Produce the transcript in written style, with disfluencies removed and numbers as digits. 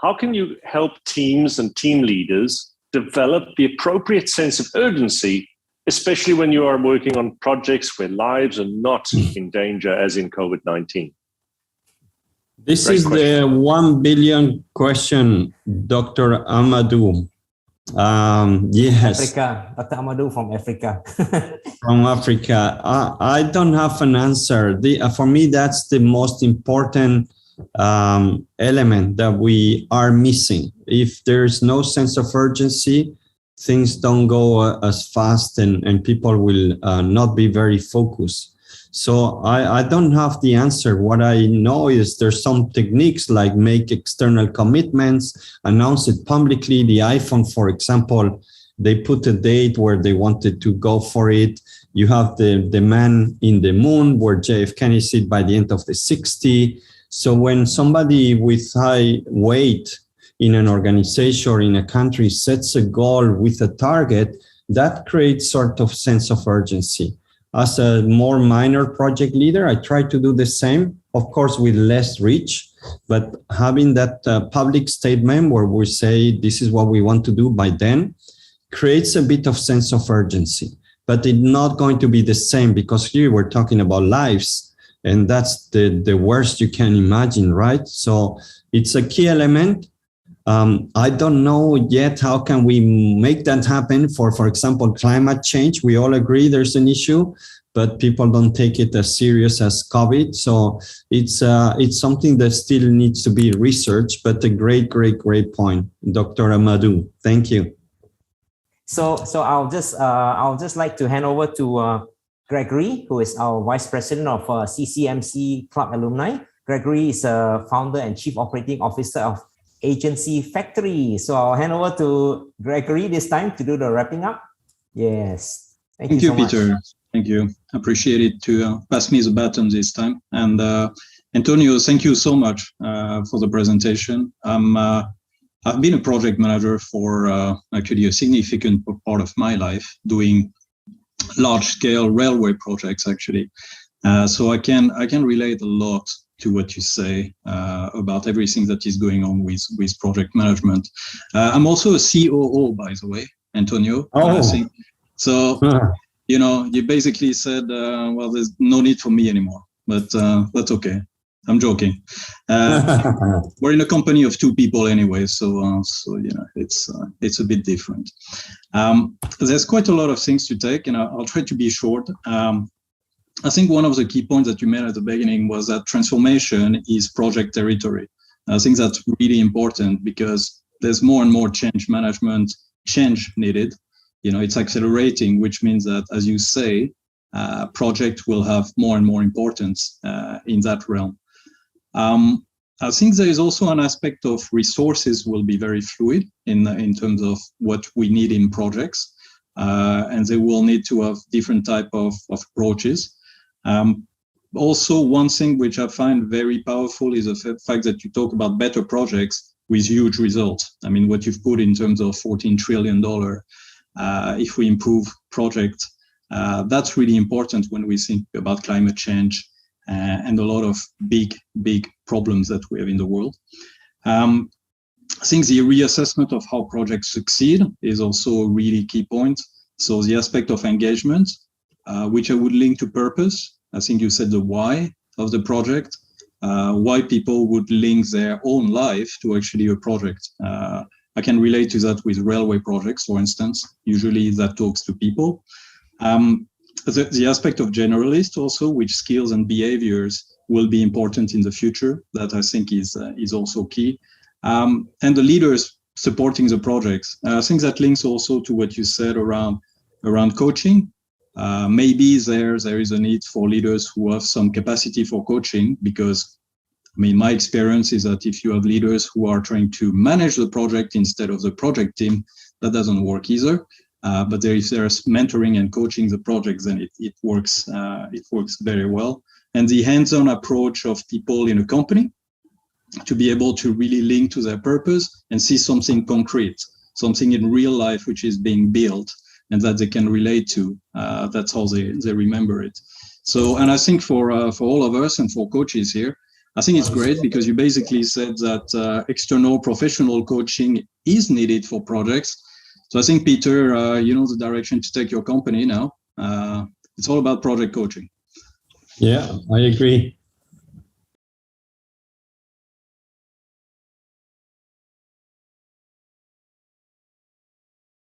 how can you help teams and team leaders develop the appropriate sense of urgency, especially when you are working on projects where lives are not in danger, as in COVID-19? This is the 1 billion question, Dr. Amadou. Yes. Africa, Dr. Amadou from Africa. From Africa. I don't have an answer. For me, that's the most important element that we are missing. If there's no sense of urgency, things don't go as fast and people will not be very focused. So I don't have the answer. What I know is there's some techniques like make external commitments, announce it publicly. The iPhone, for example, they put a date where they wanted to go for it. You have the man in the moon where JFK sit by the end of the 60. So when somebody with high weight in an organization or in a country sets a goal with a target, that creates sort of sense of urgency. As a more minor project leader, I try to do the same, of course, with less reach, but having that public statement where we say this is what we want to do by then creates a bit of sense of urgency, but it's not going to be the same because here we're talking about lives and that's the worst you can imagine, right? So it's a key element. I don't know yet how can we make that happen for example, climate change. We all agree there's an issue, but people don't take it as serious as COVID. So it's something that still needs to be researched, but a great point, Dr. Amadou. Thank you. So I'll just like to hand over to Gregory, who is our Vice President of CCMC Club Alumni. Gregory is a founder and Chief Operating Officer of Agency Factory. So I'll hand over to Gregory this time to do the wrapping up. Yes. Thank you so Peter. much. Thank you. Appreciate it to pass me the baton this time. And Antonio, thank you so much for the presentation. I've been a project manager for actually a significant part of my life, doing large-scale railway projects actually. So I can relate a lot to what you say about everything that is going on with project management. I'm also a COO, by the way, Antonio. Oh. So, you know, you basically said, well, there's no need for me anymore, but that's okay. I'm joking. We're in a company of 2 people anyway, so you know, it's a bit different. There's quite a lot of things to take, and I'll try to be short. I think one of the key points that you made at the beginning was that transformation is project territory. I think that's really important because there's more and more change management, change needed. You know, it's accelerating, which means that, as you say, project will have more and more importance in that realm. I think there is also an aspect of resources will be very fluid in terms of what we need in projects, and they will need to have different type of approaches. Also, one thing which I find very powerful is the fact that you talk about better projects with huge results. I mean, what you've put in terms of $14 trillion, if we improve projects, that's really important when we think about climate change and a lot of big problems that we have in the world. I think the reassessment of how projects succeed is also a really key point. So the aspect of engagement, which I would link to purpose. I think you said the why of the project, why people would link their own life to actually a project. I can relate to that with railway projects, for instance. Usually that talks to people. The aspect of generalist also, which skills and behaviors will be important in the future, that I think is also key. And the leaders supporting the projects. I think that links also to what you said around coaching. Maybe there is a need for leaders who have some capacity for coaching, because I mean, my experience is that if you have leaders who are trying to manage the project instead of the project team, that doesn't work either. But if there's mentoring and coaching the projects, then it works very well. And the hands-on approach of people in a company to be able to really link to their purpose and see something concrete, something in real life which is being built and that they can relate to. That's how they remember it. So, and I think for all of us and for coaches here, I think it's great because you basically said that external professional coaching is needed for projects. So I think, Peter, you know the direction to take your company now. It's all about project coaching. Yeah, I agree.